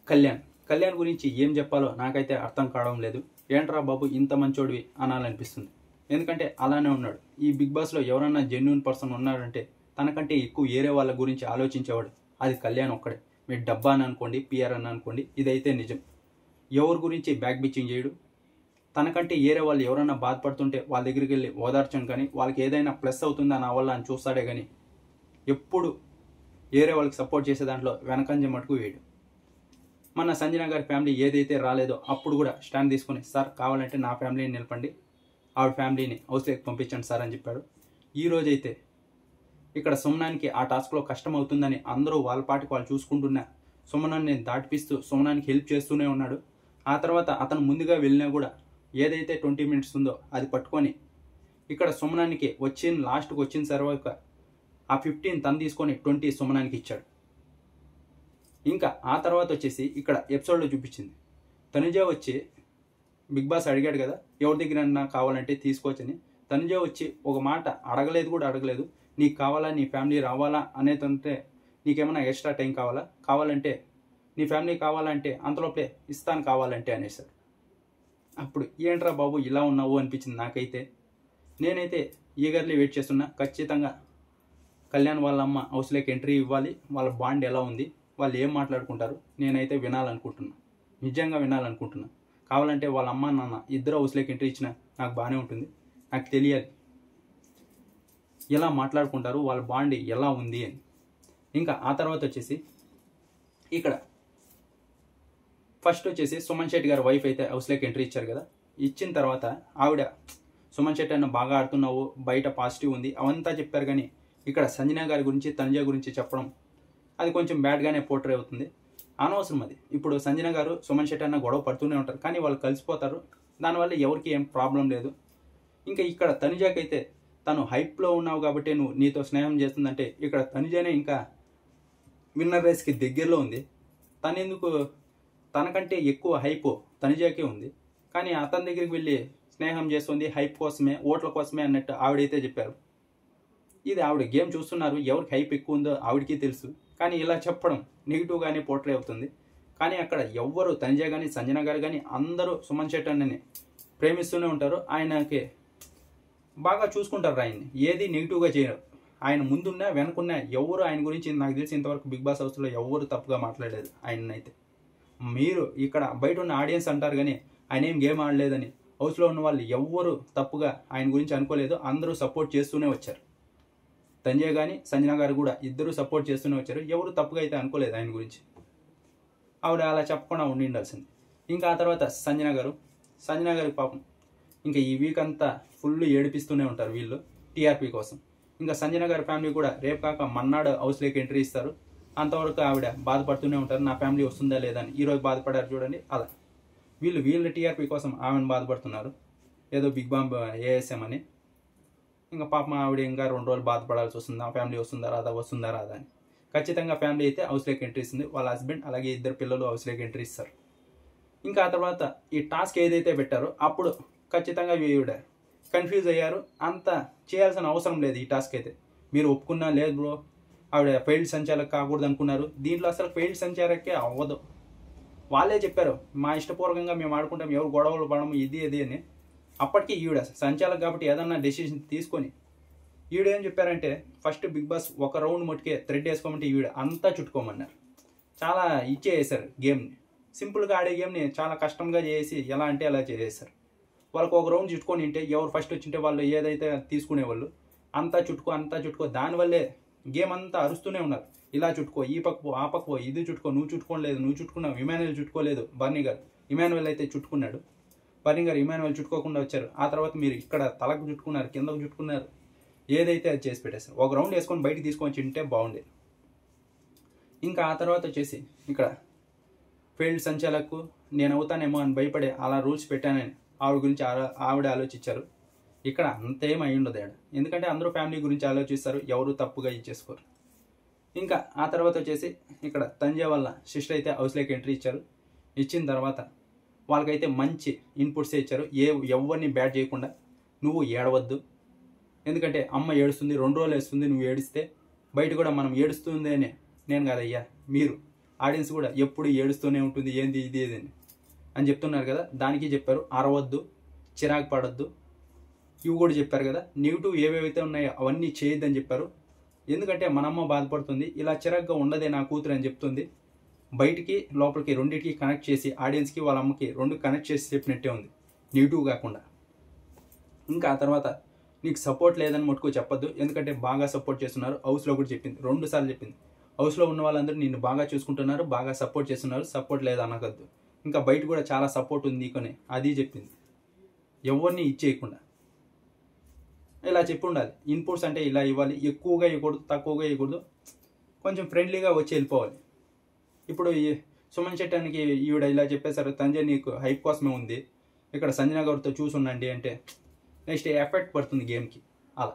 కళ్యాణ్ కళ్యాణ్ గురించి ఏం చెప్పాలో నాకైతే అర్థం కావడం లేదు. ఏంట్రా బాబు ఇంత మంచోడివి అనాలనిపిస్తుంది. ఎందుకంటే అలానే ఉన్నాడు. ఈ బిగ్ బాస్లో ఎవరన్నా జెన్యూన్ పర్సన్ ఉన్నాడంటే తనకంటే ఎక్కువ వేరే వాళ్ళ గురించి ఆలోచించేవాడు అది కళ్యాణ్ ఒక్కడే. మీరు డబ్బా అని అనుకోండి, పిఆర్ అని అనుకోండి, ఇదైతే నిజం. ఎవరి గురించి బ్యాక్ బిచ్చింగ్ చేయడు. తనకంటే వేరే వాళ్ళు ఎవరైనా బాధపడుతుంటే వాళ్ళ దగ్గరికి వెళ్ళి ఓదార్చను కానీ వాళ్ళకి ఏదైనా ప్లస్ అవుతుందా నా వల్ల అని చూస్తాడే కానీ ఎప్పుడు వేరే వాళ్ళకి సపోర్ట్ చేసే దాంట్లో వెనకంజ మటుకు వేయడు. మన సంజన గారి ఫ్యామిలీ ఏదైతే రాలేదో అప్పుడు కూడా స్టాండ్ తీసుకుని సార్ కావాలంటే నా ఫ్యామిలీని నిలపండి, ఆవిడ ఫ్యామిలీని హౌస్లోకి పంపించండి సార్ అని చెప్పాడు. ఈ రోజైతే ఇక్కడ సుమనానికి ఆ టాస్క్లో కష్టం అవుతుందని అందరూ వాళ్ళ పాటికి వాళ్ళు చూసుకుంటున్నా సుమనాన్ని దాటిపిస్తూ సుమనానికి హెల్ప్ చేస్తూనే ఉన్నాడు. ఆ తర్వాత అతను ముందుగా వెళ్ళినా కూడా ఏదైతే 20 మినిట్స్ ఉందో అది పట్టుకొని ఇక్కడ సుమనానికి లాస్ట్కి వచ్చిన తర్వాత ఆ 15 తను తీసుకొని 20 సుమనానికి ఇచ్చాడు. ఇంకా ఆ తర్వాత వచ్చేసి ఇక్కడ ఎపిసోడ్లో చూపించింది తనుజ వచ్చి బిగ్ బాస్ అడిగాడు కదా ఎవరి దగ్గర కావాలంటే తీసుకోవచ్చని. తనుజ వచ్చి ఒక మాట అడగలేదు. నీకు కావాలా, నీ ఫ్యామిలీ రావాలా అనేదంటే నీకేమైనా ఎక్స్ట్రా టైం కావాలంటే నీ ఫ్యామిలీ కావాలంటే అంతలోపే ఇస్తాను కావాలంటే అనేసాడు. అప్పుడు ఏంట్రా బాబు ఇలా ఉన్నావు అనిపించింది నాకైతే. నేనైతే ఈగర్లీ వెయిట్ చేస్తున్నా. ఖచ్చితంగా కళ్యాణ్ వాళ్ళ అమ్మ హౌస్లోకి ఎంట్రీ ఇవ్వాలి. వాళ్ళ బాండ్ ఎలా ఉంది, వాళ్ళు ఏం మాట్లాడుకుంటారు నేనైతే నిజంగా వినాలనుకుంటున్నా. కావాలంటే వాళ్ళ అమ్మ నాన్న ఇద్దరు హౌస్లోకి ఎంట్రీ ఇచ్చినా నాకు బాగానే ఉంటుంది. నాకు తెలియాలి ఎలా మాట్లాడుకుంటారు, వాళ్ళ బాండ్ ఎలా ఉంది అని. ఇంకా ఆ తర్వాత వచ్చేసి ఇక్కడ ఫస్ట్ వచ్చేసి సుమన్ శెట్టి గారి వైఫ్ అయితే హౌస్లోకి ఎంట్రీ ఇచ్చారు కదా. ఇచ్చిన తర్వాత ఆవిడ సుమన్ శెట్టి అన్న బాగా ఆడుతున్నావు, బయట పాజిటివ్ ఉంది అవంతా చెప్పారు. కానీ ఇక్కడ సంజన గారి గురించి తనుజ గురించి చెప్పడం అది కొంచెం బ్యాడ్గానే పోర్ట్రే అవుతుంది. అనవసరం అది. ఇప్పుడు సంజన గారు సుమన్ శెట్టి అన్న గొడవ పడుతూనే ఉంటారు కానీ వాళ్ళు కలిసిపోతారు. దానివల్ల ఎవరికి ఏం ప్రాబ్లం లేదు. ఇంకా ఇక్కడ తనుజకైతే తను హైప్లో ఉన్నావు కాబట్టి నీతో స్నేహం చేస్తుందంటే ఇక్కడ తనుజనే ఇంకా విన్నర్ రేస్కి దగ్గరలో ఉంది. తనకంటే ఎక్కువ హైప్ తనుజకే ఉంది. కానీ అతని దగ్గరికి వెళ్ళి స్నేహం చేస్తుంది హైప్ కోసమే, ఓట్ల కోసమే అన్నట్టు ఆవిడైతే చెప్పారు. ఇది ఆవిడ గేమ్ చూస్తున్నారు, ఎవరికి హైప్ ఎక్కువ ఉందో ఆవిడకి తెలుసు. కానీ ఇలా చెప్పడం నెగిటివ్గానే పోర్ట్రే అవుతుంది. కానీ అక్కడ ఎవ్వరు తనుజ కానీ సంజన గారు కానీ అందరూ సుమన్ శెట్టి అన్నని ప్రేమిస్తూనే ఉంటారు. ఆయనకి బాగా చూసుకుంటారు. ఆయన్ని ఏది నెగిటివ్గా చేయరు. ఆయన ముందున్నా వెనుకున్నా ఎవరు ఆయన గురించి నాకు తెలిసి ఇంతవరకు బిగ్ బాస్ హౌస్లో ఎవరు తప్పుగా మాట్లాడలేదు ఆయనైతే. మీరు ఇక్కడ బయట ఉన్న ఆడియన్స్ అంటారు కానీ ఆయన ఏం గేమ్ ఆడలేదని. హౌస్లో ఉన్న వాళ్ళు ఎవ్వరు తప్పుగా ఆయన గురించి అనుకోలేదు. అందరూ సపోర్ట్ చేస్తూనే వచ్చారు. తనుజ కానీ సంజన గారు కూడా ఇద్దరు సపోర్ట్ చేస్తూనే వచ్చారు. ఎవరు తప్పుగా అయితే అనుకోలేదు ఆయన గురించి. ఆవిడ అలా చెప్పకుండా ఉండాల్సింది. ఇంకా ఆ తర్వాత సంజన గారి పాపం ఇంకా ఈ వీక్ అంతా ఫుల్ ఏడిపిస్తూనే ఉంటారు వీళ్ళు టీఆర్పీ కోసం. ఇంకా సంజన గారి ఫ్యామిలీ కూడా రేపు కాక మన్నాడు హౌస్లోకి ఎంట్రీ ఇస్తారు. అంతవరకు ఆవిడ బాధపడుతూనే ఉంటారు నా ఫ్యామిలీ వస్తుందా లేదా అని. ఈరోజు బాధపడారు చూడండి. అలా వీళ్ళ టీఆర్పీ కోసం ఆమెను బాధపడుతున్నారు ఏదో బిగ్ బాంబ్ ఏఎస్ఎం అని. ఇంకా పాపం ఆవిడ ఇంకా 2 రోజులు బాధపడాల్సి వస్తుంది. నా ఫ్యామిలీ వస్తుందా రాదా అని. ఖచ్చితంగా ఫ్యామిలీ అయితే హౌస్లోకి ఎంట్రీ ఇస్తుంది. వాళ్ళ హస్బెండ్ అలాగే 2 పిల్లలు హౌస్లోకి ఎంట్రీ ఇస్తారు. ఇంకా ఆ తర్వాత ఈ టాస్క్ ఏదైతే పెట్టారో అప్పుడు ఖచ్చితంగా ఈవిడ కన్ఫ్యూజ్ అయ్యారు. అంత చేయాల్సిన అవసరం లేదు ఈ టాస్క్ అయితే. మీరు ఒప్పుకున్నా లేదు బ్రో, ఆవిడ ఫెయిల్డ్ సంచాలక కాకూడదు అనుకున్నారు. దీంట్లో అసలు ఫెయిల్డ్ సంచాలకే అవ్వదు. వాళ్ళే చెప్పారు మా ఇష్టపూర్వకంగా మేము ఆడుకుంటాం, ఎవరు గొడవలు పడము ఇది అని. అప్పటికి ఈవిడ సంచాలక కాబట్టి ఏదన్నా డెసిషన్ తీసుకొని ఈవిడ ఏం చెప్పారంటే ఫస్ట్ బిగ్ బాస్ ఒక రౌండ్ మట్టుకే థ్రెడ్ వేసుకోమంటే ఈవిడ అంతా చుట్టుకోమన్నారు. చాలా ఇచ్చేసారు గేమ్ని. సింపుల్గా ఆడే గేమ్ని చాలా కష్టంగా చేసి ఎలా అంటే అలా చేసేసారు. వాళ్ళకు ఒక రౌండ్ చుట్టుకొని ఉంటే ఎవరు ఫస్ట్ వచ్చింటే వాళ్ళు ఏదైతే తీసుకునేవాళ్ళు అంతా చుట్టుకో దానివల్లే గేమ్ అంతా అరుస్తూనే ఉన్నారు. ఇలా చుట్టుకో, ఈ పక్కు ఆ పక్కు, ఇది చుట్టుకో, నువ్వు చుట్టుకోలేదు, నువ్వు చుట్టుకున్నావు, ఇమాన్యుయల్ చుట్టుకోలేదు, బర్నీ గారు ఇమాన్యుయల్ అయితే చుట్టుకున్నాడు, బర్నీ గారు ఇమాన్యుయల్ చుట్టుకోకుండా వచ్చారు. ఆ తర్వాత మీరు ఇక్కడ తలకు చుట్టుకున్నారు, కిందకు చుట్టుకున్నారు, ఏదైతే అది చేసి పెట్టేస్తారు. ఒక రౌండ్ వేసుకొని బయటికి తీసుకొని ఉంటే బాగుండేది. ఇంకా ఆ తర్వాత వచ్చేసి ఇక్కడ ఫీల్డ్ సంచాలకు నేను అవుతానేమో అని భయపడే అలా రూల్స్ పెట్టానని ఆవిడ గురించి ఆవిడ ఆలోచించారు. ఇక్కడ అంతేం అయి ఉండదు ఆడ. ఎందుకంటే అందరూ ఫ్యామిలీ గురించి ఆలోచిస్తారు, ఎవరు తప్పుగా ఇచ్చేసుకోరు. ఇంకా ఆ తర్వాత వచ్చేసి ఇక్కడ తనుజ వాళ్ళ సిస్టర్ అయితే హౌస్లోకి ఎంట్రీ ఇచ్చారు. ఇచ్చిన తర్వాత వాళ్ళకైతే మంచి ఇన్పుట్సే ఇచ్చారు. ఎవరిని బ్యాడ్ చేయకుండా నువ్వు ఏడవద్దు, ఎందుకంటే అమ్మ ఏడుస్తుంది, 2 రోజులు వేస్తుంది, నువ్వు ఏడిస్తే బయట కూడా మనం ఏడుస్తుంది అని నేను కాదయ్యా, మీరు ఆడియన్స్ కూడా ఎప్పుడు ఏడుస్తూనే ఉంటుంది, ఏంది ఇది ఇది అని చెప్తున్నారు కదా. దానికి చెప్పారు అరవద్దు, చిరాకు పడద్దు, ఇవి కూడా చెప్పారు కదా. నెగిటివ్ ఏవేవైతే ఉన్నాయో అవన్నీ చేయొద్దని చెప్పారు. ఎందుకంటే మన అమ్మ బాధపడుతుంది, ఇలా చిరాకుగా ఉండదే నా కూతురు అని చెప్తుంది. బయటికి లోపలికి రెండింటికి కనెక్ట్ చేసి ఆడియన్స్కి వాళ్ళ అమ్మకి రెండు కనెక్ట్ చేసి చెప్పినట్టే ఉంది, నెగిటివ్ కాకుండా. ఇంకా ఆ తర్వాత నీకు సపోర్ట్ లేదని మటుకు చెప్పొద్దు, ఎందుకంటే బాగా సపోర్ట్ చేస్తున్నారు. హౌస్లో కూడా చెప్పింది, 2 సార్లు చెప్పింది. హౌస్లో ఉన్న వాళ్ళందరూ నిన్ను బాగా చూసుకుంటున్నారు, బాగా సపోర్ట్ చేస్తున్నారు, సపోర్ట్ లేదు అనకద్దు. ఇంకా బయట కూడా చాలా సపోర్ట్ ఉంది నీకనే అది చెప్పింది. ఎవరిని ఇచ్చేయకుండా ఇలా చెప్పి ఉండాలి. ఇన్పుట్స్ అంటే ఇలా ఇవ్వాలి, ఎక్కువగా ఇవ్వకూడదు, తక్కువగా ఇవ్వకూడదు, కొంచెం ఫ్రెండ్లీగా వచ్చి వెళ్ళిపోవాలి. ఇప్పుడు సుమన్ శెట్టానికి ఈవిడ ఇలా చెప్పేశారు, తంజయ్ నీకు హైప్ కోసమే ఉంది, ఇక్కడ సంజన గారితో చూసి ఉండండి అంటే నెక్స్ట్ ఎఫెక్ట్ పడుతుంది గేమ్కి. అలా